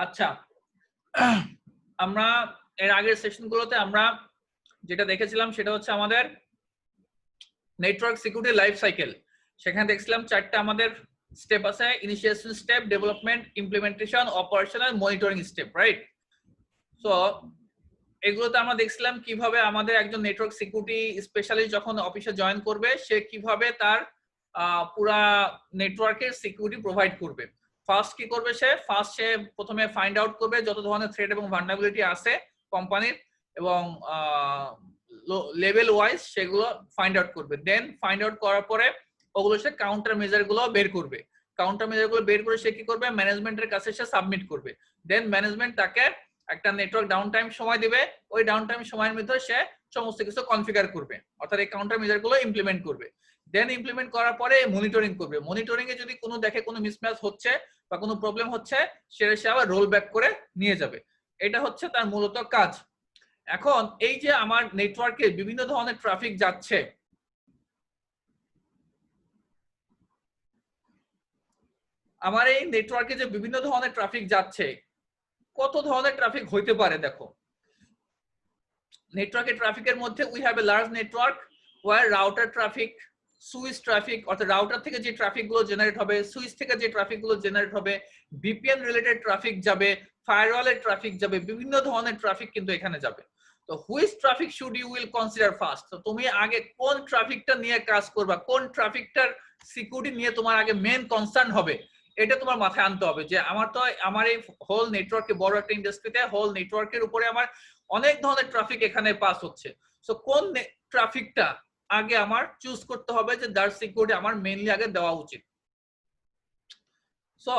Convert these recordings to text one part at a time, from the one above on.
আচ্ছা, আমরা এর আগের সেশনগুলোতে আমরা যেটা দেখেছিলাম সেটা হচ্ছে আমাদের নেটওয়ার্ক সিকিউরিটি লাইফ সাইকেল। সেখানে দেখছিলাম 4টা আমাদের স্টেপ আছে, initiation step, development, implementation, operational, monitoring step, right? So এগুলোতে আমরা দেখছিলাম কিভাবে আমাদের একজন নেটওয়ার্ক সিকিউরিটি স্পেশালিস্ট যখন অফিসে জয়েন করবে সে কিভাবে তার পুরা নেটওয়ার্কের সিকিউরিটি প্রোভাইড করবে। ফার্স্ট কি করবে সে প্রথমে ফাইন্ড আউট করবে যত ধরনের থ্রেট এবং ভালনারেবিলিটি আছে কোম্পানির, এবং লেভেল ওয়াইজ সেগুলো ফাইন্ড আউট করবে। দেন ফাইন্ড আউট করার পরে ওগুলো সে কাউন্টার মেজার গুলো বের করবে। কাউন্টার মেজার গুলো বের করে সে কি করবে, ম্যানেজমেন্টের কাছে সে সাবমিট করবে। দেন ম্যানেজমেন্ট তাকে একটা নেটওয়ার্ক ডাউন টাইম সময় দিবে, ওই ডাউন টাইম সময়ের মধ্যে সে সমস্ত কিছু কনফিগার করবে, অর্থাৎ এই কাউন্টার মেজার গুলো ইমপ্লিমেন্ট করবে। দেন ইমপ্লিমেন্ট করার পরে মনিটরিং করবে। মনিটরিং এ যদি কোনো দেখে কোনো মিসম্যাচ হচ্ছে বা কোনো প্রবলেম হচ্ছে সেটা সে আবার রোল ব্যাক করে নিয়ে যাবে। এটা হচ্ছে তার মূলত কাজ। এখন এই যে আমার নেটওয়ার্কে বিভিন্ন ধরনের ট্রাফিক যাচ্ছে, আমার এই নেটওয়ার্কে যে বিভিন্ন ধরনের ট্রাফিক যাচ্ছে, কত ধরনের ট্রাফিক হইতে পারে দেখো। নেটওয়ার্কের ট্রাফিকের মধ্যে we have a large network where router traffic, switch traffic, অর্থাৎ রাউটার থেকে যে ট্রাফিক গুলো জেনারেট হবে, সুইচ থেকে যে ট্রাফিক গুলো জেনারেট হবে, ভিপিএন রিলেটেড ট্রাফিক যাবে, ফায়ারওয়ালের ট্রাফিক যাবে, বিভিন্ন ধরনের ট্রাফিক কিন্তু এখানে যাবে। তো which traffic should you will consider first? তো তুমি আগে কোন ট্রাফিকটা নিয়ে কাজ করবা, কোন ট্রাফিকটার সিকিউরিটি নিয়ে তোমার আগে মেন কনসার্ন হবে, এটা তোমার মাথায় আনতে হবে। যে আমার এই হোল নেটওয়ার্কে, বড় একটা ইন্ডাস্ট্রিতে হোল নেটওয়ার্কের উপরে আমার অনেক ধরনের ট্রাফিক এখানে পাস হচ্ছে। সো কোন ট্রাফিকটা আগে আমার চুজ করতে হবে যে যার সিকিউরিটি আমার মেইনলি আগে দেওয়া উচিত। So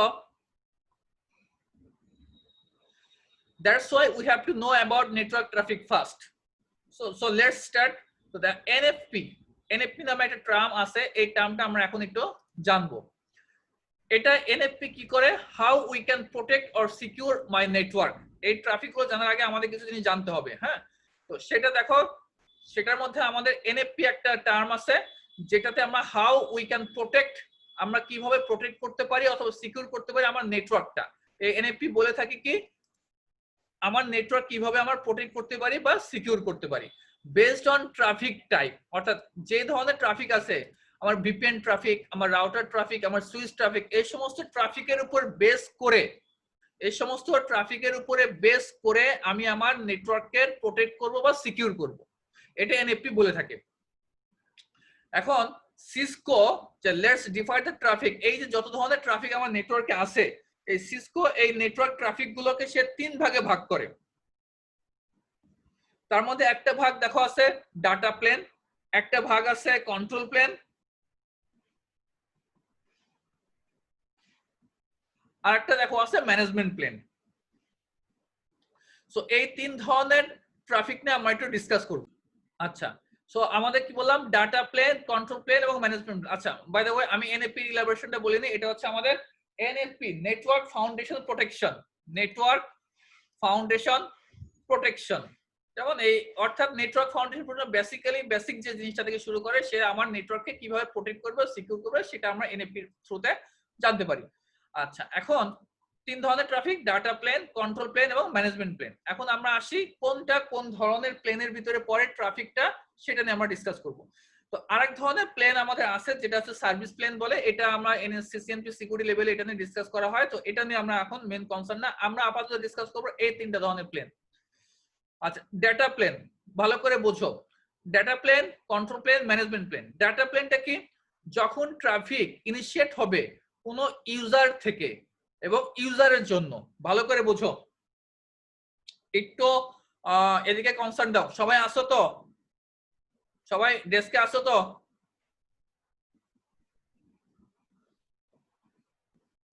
that's why we have to know about network traffic first. So let's start. So the NFP নামে একটা টার্ম আছে, এই টার্মটা আমরা এখন একটু জানবো। এটা NFP কি করে, how we can protect or secure my network। এই ট্রাফিক গুলো জানার আগে আমাদের কিছু জিনিস জানতে হবে। হ্যাঁ, তো সেটা দেখো, সেটার মধ্যে আমাদের NFP একটা টার্ম আছে যেটাতে আমরা how we can protect, আমরা কিভাবে প্রোটেক্ট করতে পারি অথবা সিকিউর করতে পারি আমার নেটওয়ার্কটা। এই NFP বলে থাকি কি আমার নেটওয়ার্ক কিভাবে আমরা প্রোটেক্ট করতে পারি বা সিকিউর করতে পারি বেসড অন ট্রাফিক টাইপ। অর্থাৎ যে ধরনের ট্রাফিক আছে, আমার ভিপিএন ট্রাফিক, আমার রাউটার ট্রাফিক, আমার সুইচ ট্রাফিক, এই সমস্ত ট্রাফিকের উপর বেস করে, আমি আমার নেটওয়ার্কের প্রোটেক্ট করব বা সিকিউর করব। এটা NFP বলে থাকে। এখন সিসকো যে লেটস ডিফাইন দ্য ট্রাফিক, এই যে যত ধরনের ট্রাফিক আমার নেটওয়ার্কে আছে, এই সিসকো এই নেটওয়ার্ক ট্রাফিক গুলোকে সে 3 ভাগে ভাগ করে। তার মধ্যে একটা ভাগ দেখো আছে ডাটা প্লেন, একটা ভাগ আছে কন্ট্রোল প্লেন, আর একটা দেখো আছে ম্যানেজমেন্ট প্লেন। সো এই 3 ধরনের ট্রাফিক নিয়ে আমরা একটু ডিসকাস করব। আচ্ছা, সো আমাদের কি বললাম, ডাটা প্লেন, কন্ট্রোল প্লেন এবং ম্যানেজমেন্ট। আচ্ছা, বাই দ্য ওয়ে আমি NFP ইলাবোরেশনটা বলিনি, এটা হচ্ছে আমাদের NFP, network foundation protection. Network foundation protection, যেমন এই অর্থাৎ network foundation protection basically basic যে জিনিসটা থেকে শুরু করে সে আমার নেটওয়ার্ককে কিভাবে প্রোটেক্ট করবে, সিকিউর করবে, সেটা আমরা NFP এর থ্রুতে জানতে পারি। আচ্ছা, এখন 3 ধরনের traffic, data plane, control plane এবং ম্যানেজমেন্ট প্লেন। এখন আমরা আসি কোনটা কোন ধরনের প্লেনের ভিতরে পড়ে ট্রাফিকটা, সেটা নিয়ে আমরা ডিসকাস করব। তো আরেক ধরনের প্লেন আমাদের আছে যেটা হচ্ছে সার্ভিস প্লেন বলে, এটা আমরা CCNP সিকিউরিটি লেভেলে এটা নিয়ে ডিসকাস করা হয়। তো এটা নিয়ে আমরা এখন মেন কনসার্ন না, আমরা আপাতত ডিসকাস করব এই 3টা ধরনের প্লেন। আচ্ছা, ডাটা প্লেন ভালো করে বোঝো। Data plane, control plane, management plane. Data প্লেনটা কি, যখন ট্রাফিক ইনিশিয়েট হবে কোনো ইউজার থেকে এবং ইউজারের জন্য, ভালো করে বোঝো, একটু এদিকে কনসার্ন দাও। সবাই আসো তো, সবাই ডেস্কে আসো তো।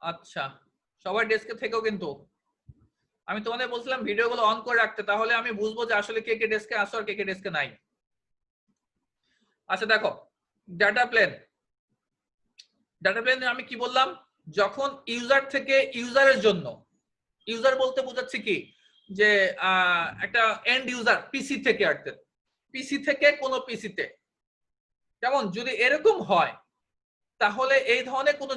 আচ্ছা, সবাই ডেস্কে থেকেও, কিন্তু আমি তোমাদের বলছিলাম ভিডিওগুলো অন করে রাখতে, তাহলে আমি বুঝবো যে আসলে কে কে ডেস্কে আসো আর কে কে ডেস্কে নাই। আচ্ছা দেখো, ডাটা প্লেন আমি কি বললাম, যখন ইউজার থেকে ইউজারের জন্য, ইউজার বলতে বোঝাচ্ছি কি যে একটা এন্ড ইউজার পিসি থেকে, অর্থাৎ পিসি থেকে কোনো পিসিতে, যেমন যদি এরকম হয় তাহলে এই ধরনের কোনো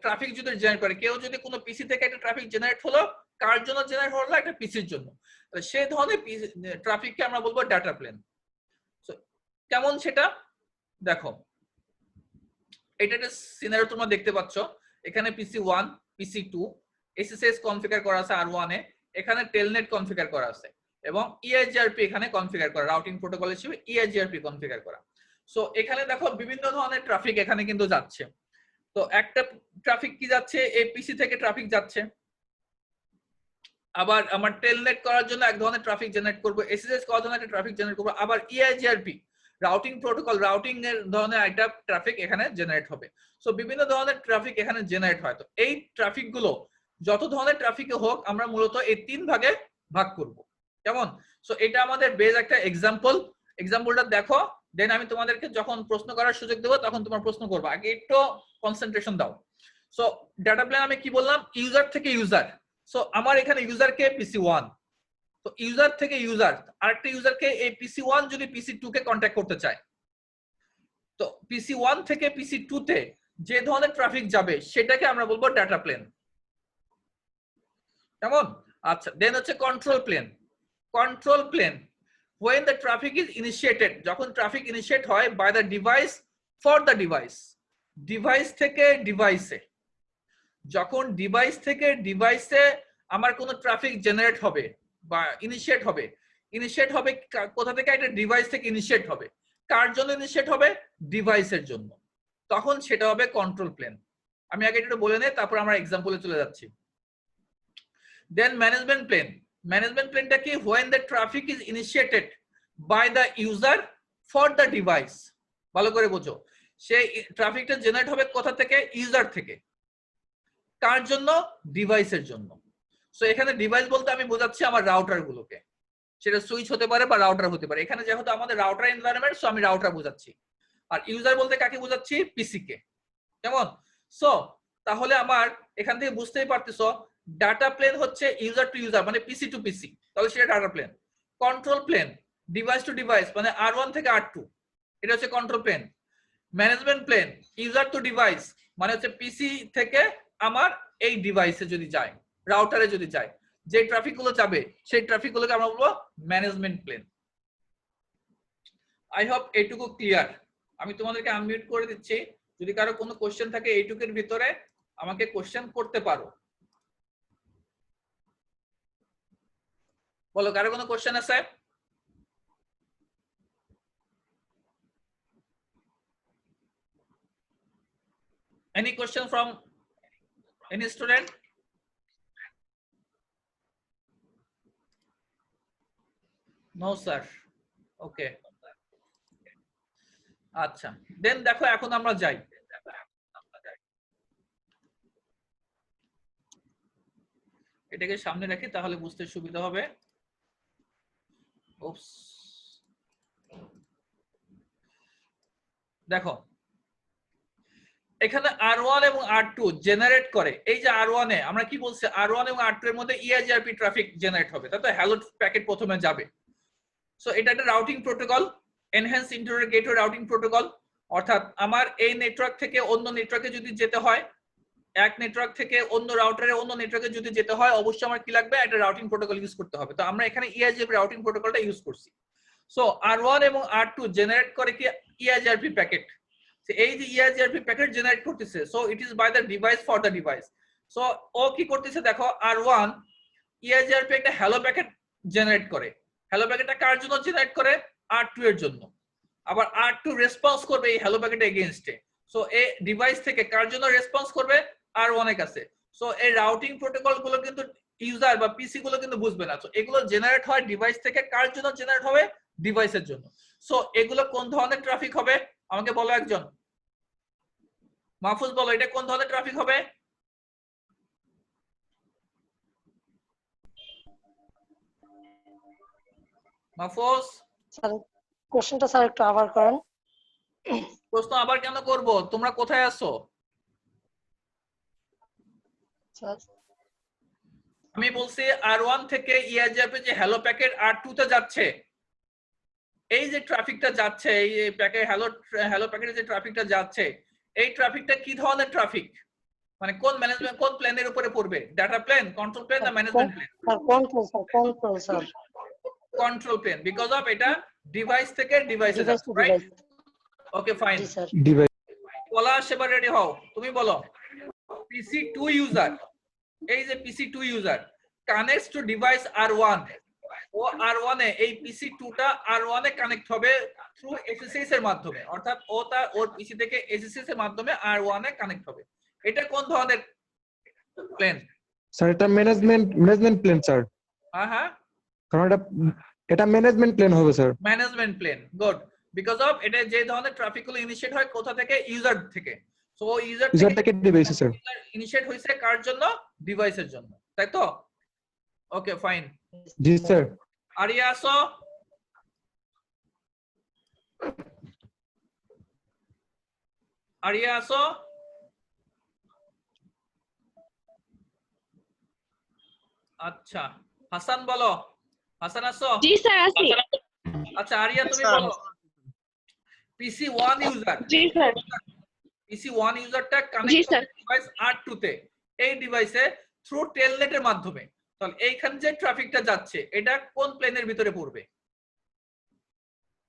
ট্রাফিক যদি জেনারেট করে, কেউ যদি কোনো পিসি থেকে একটা ট্রাফিক জেনারেট হলো কার জন্য জেনারেট হলো? একটা পিসির জন্য। সেই ধরনের ট্রাফিককে আমরা বলবো ডাটা প্লেন। কেমন সেটা দেখো, এটা একটা সিনারিও তোমরা দেখতে পাচ্ছ। এখানে পিসি 1, পিসি 2 এসএসএস কনফিগার করা আছে R1 এ, এখানে টেলনেট কনফিগার করা আছে এবং EIGRP এখানে কনফিগার করা, রাউটিং প্রোটোকল হিসেবে EIGRP কনফিগার করা। সো এখানে দেখো বিভিন্ন ধরনের ট্রাফিক এখানে কিন্তু যাচ্ছে। তো একটা ট্রাফিক কি যাচ্ছে, এই পিসি থেকে ট্রাফিক যাচ্ছে। আবার আমার টেলনেট করার জন্য এক ধরনের ট্রাফিক জেনারেট করব, এসএসএস করার জন্য একটা ট্রাফিক জেনারেট করব, আবার EIGRP রাউটিং প্রোটোকল, রাউটিং এর ধরনের একটা ট্রাফিক এখানে জেনারেট হবে। সো বিভিন্ন ধরনের ট্রাফিক এখানে জেনারেট হয়। তো এই ট্রাফিক গুলো যত ধরনের ট্রাফিকে হোক আমরা মূলত এই 3 ভাগে ভাগ করব। কেমন? সো এটা আমাদের বেজ একটা এক্সাম্পল। এক্সাম্পলটা দেখো, দেন আমি তোমাদেরকে যখন প্রশ্ন করার সুযোগ দেবো তখন তোমার প্রশ্ন করবো। আগে একটু কনসেন্ট্রেশন দাও। সো ডাটা প্লেন আমি কি বললাম? ইউজার থেকে ইউজার। সো আমার এখানে ইউজার কে পিসি 1, তো ইউজার থেকে ইউজার আরেকটা ইউজারকে এই পিসি 1 যদি পিসি 2 কে কন্টাক্ট করতে চায়, তো পিসি 1 থেকে পিসি 2 তে যে ধরনের ট্রাফিক যাবে সেটাকে আমরা বলবো ডাটা প্লেন। কেমন? আচ্ছা, দেন হচ্ছে control plane. Control plane when the traffic is initiated, যখন ট্রাফিক ইনিশিয়েট হয় by the device for the device, device থেকে ডিভাইসে, যখন ডিভাইস থেকে ডিভাইসে আমার কোনো ট্রাফিক জেনারেট হবে বা ইনিশিয়েট হবে, ইনিশিয়েট হবে কোথা থেকে? একটা ডিভাইস থেকে ইনিশিয়েট হবে। কার জন্য ইনিশিয়েট হবে? ডিভাইসের জন্য। তখন সেটা হবে কন্ট্রোল প্লেন। আমি আগে একটু বলে নেই, তারপর আমরা এক্সাম্পলে চলে যাচ্ছি। দেন ম্যানেজমেন্ট প্লেন। ম্যানেজমেন্ট প্লেনটা কি? when the traffic is initiated by the user for the device, ভালো করে বোঝো, সেই ট্রাফিকটা জেনারেট হবে কোথা থেকে? ইউজার থেকে। কার জন্য? ডিভাইসের জন্য। সো এখানে ডিভাইস বলতে আমি বোঝাচ্ছি আমার রাউটার গুলোকে, সেটা সুইচ হতে পারে বা রাউটার হতে পারে। এখানে যেহেতু আমাদের রাউটার এনভায়রনমেন্ট, সো আমি রাউটার বোঝাচ্ছি। আর ইউজার বলতে কাকে বোঝাচ্ছি? পিসি কে। কেমন? সো তাহলে আমার এখান থেকে বুঝতেই পারতেছো ডাটা প্লেন হচ্ছে ইউজার টু ইউজার, মানে পিসি টু পিসি, তাহলে সেটা data plane. Control plane device to device, মানে R1 থেকে R2, এটা হচ্ছে control plane. Management plane user to device, মানে হচ্ছে পিসি থেকে আমার এই ডিভাইসে যদি যায়, রাউটারে যদি যায়, যে ট্রাফিক গুলো যাবে সেই ট্রাফিক গুলোকে আমরা বলবো ম্যানেজমেন্ট প্লেন। আই হোপ এইটুকু ক্লিয়ার। আমি তোমাদেরকে আনমিউট করে দিচ্ছি, যদি কারো কোনো কোশ্চেন থাকে এইটুকুর ভিতরে আমাকে কোশ্চেন করতে পারো। বলো, কারো কোনো কোশ্চেন আছে? Any question from any student? No sir. Okay. আচ্ছা, দেন দেখো এখন আমরা যাই। এটাকে সামনে রাখি তাহলে বুঝতে সুবিধা হবে। ওপস, দেখো এখানে R1 এবং R2 জেনারেট করে। এই যে R1 এ আমরা কি বলছি? R1 এবং R2 এর মধ্যে EIGRP ট্রাফিক জেনারেট হবে, তাই তো? হ্যালো প্যাকেট প্রথমে যাবে। সো এটা একটা routing protocol, enhance internet gateway routing protocol. অর্থাৎ আমার এই নেটওয়ার্ক থেকে অন্য নেটওয়ার্কে যদি যেতে হয়, এক নেটওয়ার্ক থেকে অন্য রাউটারে অন্য নেটওয়ার্কে যদি যেতে হয়, অবশ্যই আমার কি লাগবে? একটা রাউটিং প্রোটোকল ইউজ করতে হবে। তো আমরা এখানে EIGRP রাউটিং প্রোটোকলটা ইউজ করছি। সো R1 এবং R2 জেনারেট করে কি? EIGRP packet. এই যে EIGRP প্যাকেট জেনারেট করতেছে, so it is by the device for the device. So ও কি করতেছে দেখো, R1 EIGRP একটা হ্যালো প্যাকেট জেনারেট করে। হ্যালো প্যাকেটটা কার জন্য জেনারেট করে? R2 এর জন্য। আবার R2 রেসপন্স করবে এই হ্যালো প্যাকেটের এগেইনস্টে। সো এই ডিভাইস থেকে কার জন্য রেসপন্স করবে? R1 এর কাছে। সো এই রাউটিং প্রোটোকল গুলো কিন্তু ইউজার বা পিসি গুলো কিন্তু বুঝবে না। সো এগুলো জেনারেট হয় ডিভাইস থেকে, কার জন্য জেনারেট হবে? ডিভাইসের জন্য। সো এগুলো কোন ধরনের ট্রাফিক হবে আমাকে বলো একজন। মাহফুজ বলো, এটা কোন ধরনের ট্রাফিক হবে? মাহফুজ, স্যার কোশ্চেনটা স্যার একটু আবার করেন। প্রশ্ন আবার কেন করব? তোমরা কোথায় আছো? স্যার আমি বলছি R1 থেকে EIGRP যে হ্যালো প্যাকেট R2 তে যাচ্ছে, এই যে ট্রাফিকটা যাচ্ছে, এই প্যাকেট হ্যালো প্যাকেটে যে ট্রাফিকটা যাচ্ছে, এই ট্রাফিকটা কি ধরনের ট্রাফিক? মানে কোন ম্যানেজমেন্ট কোন প্লেনের উপরে পড়বে, ডাটা প্লেন, কন্ট্রোল প্লেন না management plane? Control plane, because of এটা ডিভাইস থেকে ডিভাইসে যাচ্ছে, রাইট? Okay fine. জি স্যার। ডিভাইস পলাশ এবার রেডি হও, তুমি বলো PC2 ইউজার, এই যে PC2 user connects to device R1, ও R1 এ এই PC2 টা R1 এ কানেক্ট হবে থ্রু SSH এর মাধ্যমে, অর্থাৎ ও তার ওর পিসি থেকে SSH এর মাধ্যমে R1 এ কানেক্ট হবে। এটা কোন ধরনের প্লেন? স্যার এটা ম্যানেজমেন্ট প্লেন স্যার, হ্যাঁ কারণ এটা ম্যানেজমেন্ট প্লেন হবে sir. Management plane, good, because of এটা যে ধরনের ট্রাফিক গুলো ইনিশিয়েট হয় কোথা থেকে, ইউজার থেকে। সো ইউজার থেকে ডিভাইসে স্যার। ইনিশিয়েট হইছে কার জন্য, ডিভাইসের জন্য, তাই তো? Okay fine. জি স্যার। আরিয়া আসো। আরিয়া আসো। আচ্ছা হাসান বলো, হাসান আসো। জি স্যার আছি। আচ্ছা আরিয়া তুমি বলো PC1 ইউজার, জি স্যার। PC1 ইউজারটা জি কানেক্ট স্যার। ডিভাইস R2 তে, এই ডিভাইসে থ্রু টেলনেটের মাধ্যমে, তাহলে এইখানে যে ট্রাফিকটা যাচ্ছে এটা কোন প্লেনের ভিতরে পড়বে?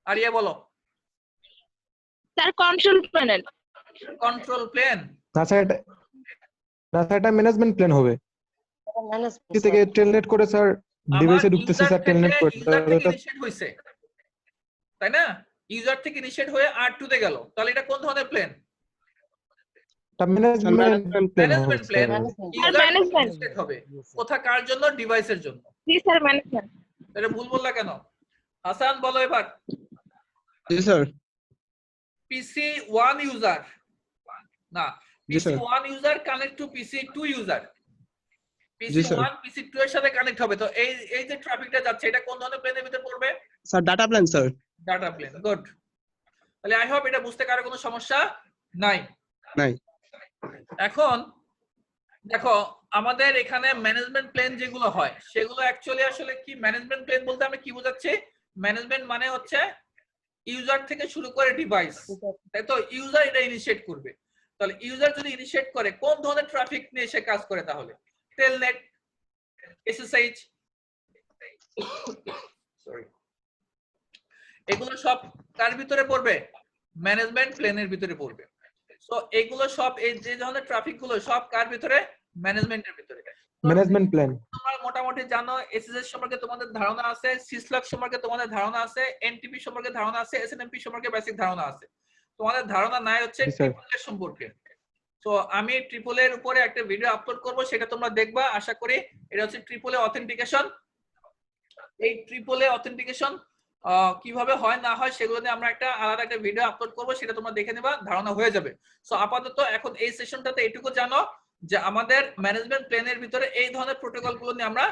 আরিয়া বলো। Sir control panel. Control plane. না স্যার এটা ম্যানেজমেন্ট প্লেন হবে। কি থেকে টেলনেট করে স্যার ডিভাইসে ঢুকতেছে স্যার, টেলনেট করে ইনিশিয়েট হইছে, তাই না? ইউজার থেকে ইনিশিয়েট হয়ে R2 তে গেল, তাহলে এটা কোন ধরনের প্লেন? এটা ম্যানেজমেন্ট প্লেন হবে ম্যানেজমেন্ট প্লেন। স্যার। ম্যানেজমেন্ট হবে কোথা, কার জন্য, ডিভাইসের জন্য। জি স্যার ম্যানেজমেন্ট। এটা ভুল বললা কেন? হাসান বলো এবার। জি স্যার। PC1 ইউজার না, জি sir. PC1 user connect to PC2 user, জি স্যার। PC1 PC2 এর সাথে কানেক্ট হবে, তো এই যে ট্রাফিকটা যাচ্ছে এটা কোন ধরনের প্লেনের ভিতর পড়বে? Sir data plan sir. Data plane, good. তাহলে আই হোপ এটা বুঝতে কারো কোনো সমস্যা নাই। নাই। এখন দেখো আমাদের এখানে ম্যানেজমেন্ট প্লেন যেগুলো হয় সেগুলো অ্যাকচুয়ালি আসলে কি, ম্যানেজমেন্ট প্লেন বলতে আমি কি বোঝাচ্ছি, ম্যানেজমেন্ট মানে হচ্ছে ইউজার থেকে শুরু করে ডিভাইস, তাই তো? ইউজার এটা ইনিশিয়েট করবে, তাহলে ইউজার যদি ইনিশিয়েট করে কোন ধরনের ট্রাফিক নিয়ে সে কাজ করে, তাহলে টেলনেট, SSH, সরি, এগুলো সব কার ভিতরে পড়বে? ম্যানেজমেন্ট প্লেনের ভিতরে পড়বে। সো এগুলো সব এই যে ধরনের ট্রাফিক গুলো সব কার ভিতরে? ম্যানেজমেন্টের ভিতরে। Management plane. তোমরা মোটামুটি জানো SSH সম্পর্কে তোমাদের ধারণা আছে, সিসলক সম্পর্কে তোমাদের ধারণা আছে, এনটিপি সম্পর্কে ধারণা আছে, এসএনএমপি সম্পর্কে বেসিক ধারণা আছে। তোমাদের ধারণা নাই হচ্ছে ট্রিপল এর সম্পর্কে। তো আমি ট্রিপল এর উপরে একটা ভিডিও আপলোড করব, সেটা তোমরা দেখবা আশা করি। এটা হচ্ছে ট্রিপল এ অথেন্টিকেশন। এই ট্রিপল এ অথেন্টিকেশন কিভাবে হয় না হয় সেগুলো নিয়ে আমরা একটা আলাদা একটা ভিডিও আপলোড করব, সেটা তোমরা দেখে নেবা, ধারণা হয়ে যাবে। সো আপাতত এখন এই সেশনটাতে এইটুকু জানো যে আমাদের ম্যানেজমেন্ট প্লেনের ভিতরে এই ধরনের প্রোটোকল গুলো নিয়ে আমরা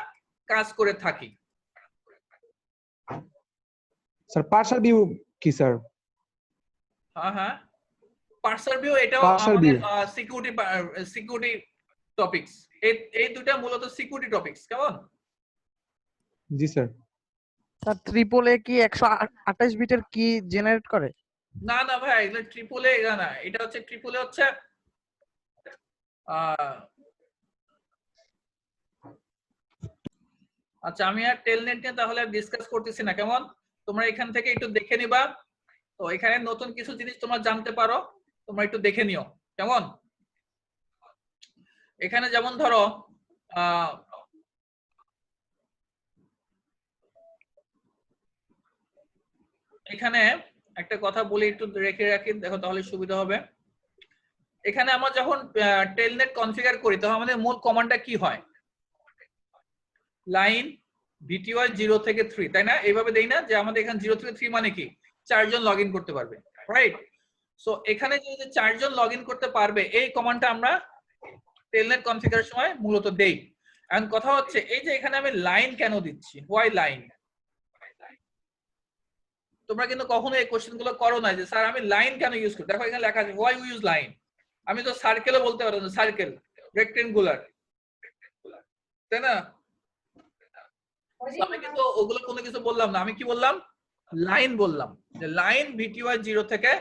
কাজ করে থাকি। স্যার পার্সাল ভিউ কি স্যার? হ্যাঁ পার্সাল ভিউ এটাও আমাদের সিকিউরিটি টপিকস। এই দুটো মূলত সিকিউরিটি টপিকস, কেমন? জি স্যার। স্যার ট্রিপল এ কি 128 বিটের কি জেনারেট করে? না না ভাই, এগুলো ট্রিপল এ না, এটা হচ্ছে ট্রিপল এ হচ্ছে আচ্ছা আমি আর টেলনেট নিয়ে তাহলে ডিসকাস করতেছি না, কেমন? তোমরা এখান থেকে একটু দেখে নিবা, তো এখানে নতুন কিছু জিনিস তোমরা জানতে পারো, তোমরা একটু দেখে নিও, কেমন? এখানে যেমন ধরো এখানে একটা কথা বলি, একটু রেখে রাখি, দেখো তাহলে সুবিধা হবে। এখানে আমরা যখন টেলনেট কনফিগার করি তখন আমাদের মূল কমান্ডটা কি হয়? লাইন VTY 0 থেকে 3, তাই না? এইভাবে দেই না যে আমাদের এখানে 0 থেকে 3 মানে কি 4 জন লগইন করতে পারবে, রাইট? সো এখানে যে 4 জন লগইন করতে পারবে এই কমান্ডটা আমরা টেলনেট কনফিগারের সময় মূলত দেই। এখন কথা হচ্ছে এই যে এখানে আমি লাইন কেন দিচ্ছি, হোয়াই লাইন? তোমরা কিন্তু কখনো এই কোশ্চেন গুলো করো না যে স্যার আমি লাইন কেন ইউজ করি। দেখো এখানে লেখা আছে হোয়াই উই ইউজ লাইন। আমি তো সার্কেলও বলতে পারতাম, সার্কেল, রেক্টেঙ্গুলার, তাই না? আমি কিন্তু ওগুলো কোনো কিছু বললাম না, আমি কি বললাম? লাইন বললাম, যে লাইন VTY 0 থেকে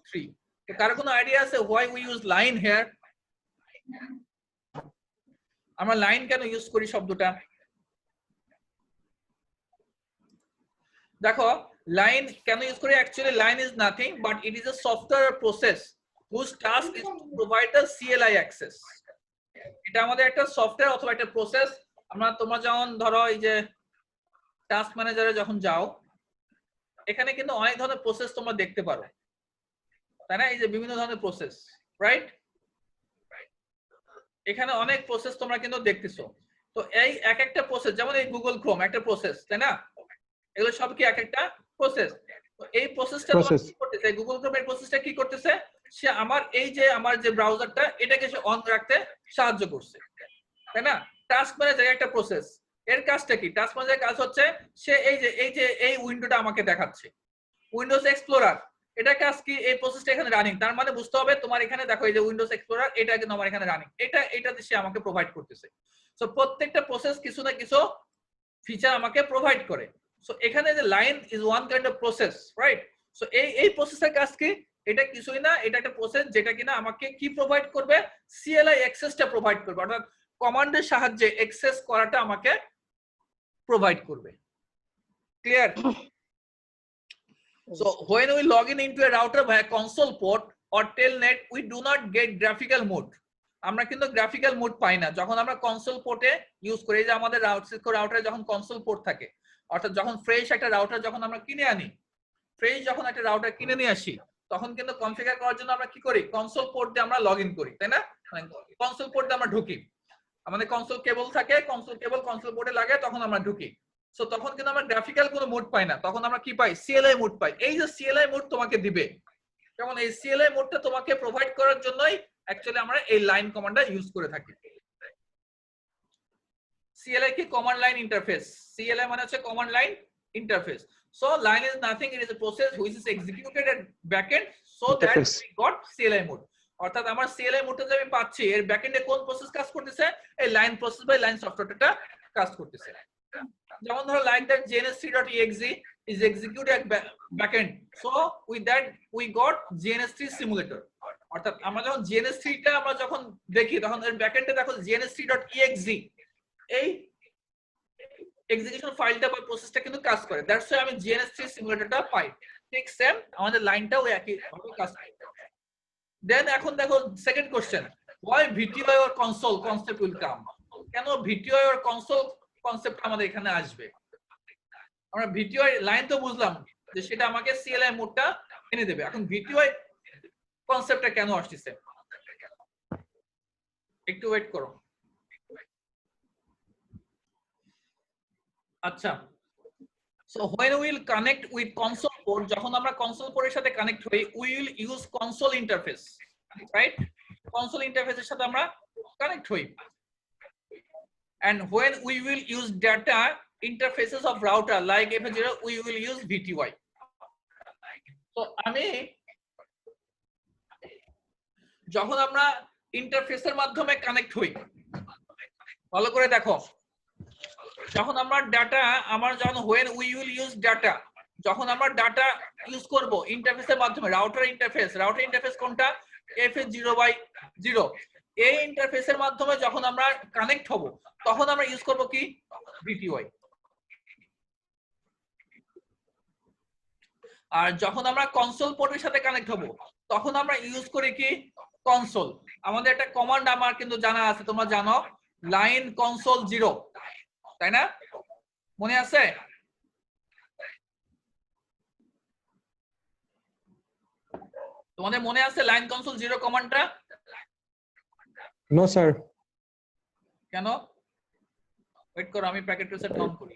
3। কারো কোনো আইডিয়া আছে why we use line here? আমরা লাইন কেন ইউজ করি শব্দটা? দেখো লাইন কেন ইউজ করি? Actually line is nothing but it is a software process whose task is to provide the CLI access. এটা আমাদের একটা সফটওয়্যার অথবা একটা প্রসেস। তোমরা যেমন ধরো এই যে টাস্ক ম্যানেজারে যখন যাও, এখানে কিন্তু অনেক ধরনের প্রসেস তোমরা দেখতে পারো, তাই না? এই যে বিভিন্ন ধরনের প্রসেস, রাইট? এখানে অনেক প্রসেস তোমরা কিন্তু দেখতেছো। তো এই এক একটা প্রসেস, যেমন এই গুগল ক্রোম একটা প্রসেস, তাই না? এগুলো সব কি এক একটা প্রসেস। তো এই প্রসেসটা কি করতেছে? গুগল ক্রোম এর প্রসেসটা কি করতেছে? সে আমার যে ব্রাউজারটা এটাকে সে অন রাখতে সাহায্য করছে, তাই না? টাস্ক ম্যানেজার একটা প্রসেস, এর কাজটা কি? টাস্ক ম্যানেজারের কাজ হচ্ছে সে এই উইন্ডোটা আমাকে দেখাচ্ছে, উইন্ডোজ এক্সপ্লোরার, এটা কাজ কি? এই প্রসেসটা এখানে রানিং, তার মানে বুঝতে হবে তোমার এখানে দেখো এই যে উইন্ডোজ এক্সপ্লোরার, এটা কিন্তু আমার এখানে রানিং, এটাতে সে আমাকে প্রোভাইড করতেছে। সো প্রত্যেকটা প্রসেস কিছু না কিছু ফিচার আমাকে প্রোভাইড করে। সো এখানে যে line is one kind of process, right? So এই প্রসেসের কাজ কি? এটা কিছুই না, এটা একটা প্রসেস যেটা কিনা আমাকে কি প্রোভাইড করবে? CLI অ্যাক্সেসটা প্রোভাইড করবে, অর্থাৎ কমান্ডের সাহায্যে অ্যাক্সেস করাটা আমাকে প্রোভাইড করবে। Clear? So when we log in into a router via console port or telnet, we do not get graphical mode. আমরা কিন্তু গ্রাফিক্যাল মোড পাই না যখন আমরা কনসোল পোর্টে ইউজ করি। যে আমাদের রাউটারে যখন কনসোল পোর্ট থাকে, অর্থাৎ যখন ফ্রেশ একটা রাউটার যখন আমরা কিনে আনি, যখন একটা রাউটার কিনে নিয়ে আসি, তখন কিন্তু কনফিগার করার জন্য আমরা কি করি? কনসোল পোর্ট দিয়ে আমরা লগ ইন করি, তাই না? কনসোল পোর্ট দিয়ে আমরা ঢুকি, আমাদের কনসোল কেবল থাকে, কনসোল পোর্টে লাগে, তখন আমরা ঢুকি। সো তখন কিন্তু আমরা গ্রাফিক্যাল কোনো মোড পাই না, তখন আমরা কি পাই? CLI মোড পাই। এই যে CLI মোড তোমাকে দিবে, যেমন এই CLI মোডটা তোমাকে প্রোভাইড করার জন্যই অ্যাকচুয়ালি আমরা এই লাইন কমান্ডটা ইউজ করে থাকি। CLI কি? Command line interface. CLI মানে হচ্ছে command line interface. So line is nothing, it is a process which is executed at backend so that we got CLI mode. অর্থাৎ আমার CLI মোডটা যে আমি পাচ্ছি, এর ব্যাকএন্ডে কোন প্রসেস কাজ করতেছে? এই লাইন প্রসেস বাই লাইন সফটওয়্যারটা কাজ করতেছে। যেমন ধরো like that GNS3.exe is executed at backend, so with that we got GNS3 simulator। অর্থাৎ আমরা যখন GNS3 টা আমরা যখন দেখি, তখন এর ব্যাকএন্ডে দেখো GNS3.exe এই এক্সিকিউশন ফাইলটা বা প্রসেসটা কিন্তু কাজ করে। দ্যাটস ওয়াই আমি GNS3 সিমুলেটরটা পাই। ঠিক সেম আমাদের লাইনটাও একই ভাবে কাজ করে। দেন এখন দেখো second question, why VTI or console concept will come? কেন VTI or console কনসেপ্ট আমাদের এখানে আসবে? আমরা VTI লাইন তো বুঝলাম যে সেটা আমাকে CLI মোডটা এনে দেবে, এখন VTI কনসেপ্টটা কেন আসছে? একটু ওয়েট করো। আচ্ছা, so when we will connect with console port, যখন আমরা কনসোল পোর্টের সাথে কানেক্ট হই, we will use console interface, right? Console ইন্টারফেসের সাথে আমরা কানেক্ট হই। And when we will use data interfaces of router like FA0, we will use VTI. So আমি যখন আমরা ইন্টারফেসের মাধ্যমে কানেক্ট হই, ভালো করে দেখো, যখন আমরা data when we will use data, যখন আমরা ডাটা ইউজ করব ইন্টারফেসের মাধ্যমে, রাউটার ইন্টারফেস কোনটা? FA0/0। এই ইন্টারফেসের মাধ্যমে যখন আমরা কানেক্ট হব, তখন আমরা ইউজ করব কি? VTI। আর যখন আমরা কনসোল পোর্টের সাথে কানেক্ট হব, তখন আমরা ইউজ করি কি? কনসোল। আমাদের একটা কমান্ড আমার কিন্তু জানা আছে, তোমরা জানো, লাইন কনসোল 0, তাই না? মনে আছে? তোমাদের মনে আছে লাইন কনসোল 0 কমান্ডটা? No sir. কেন? ওয়েট করো, আমি প্যাকেট ট্রেসার ডাউন করি।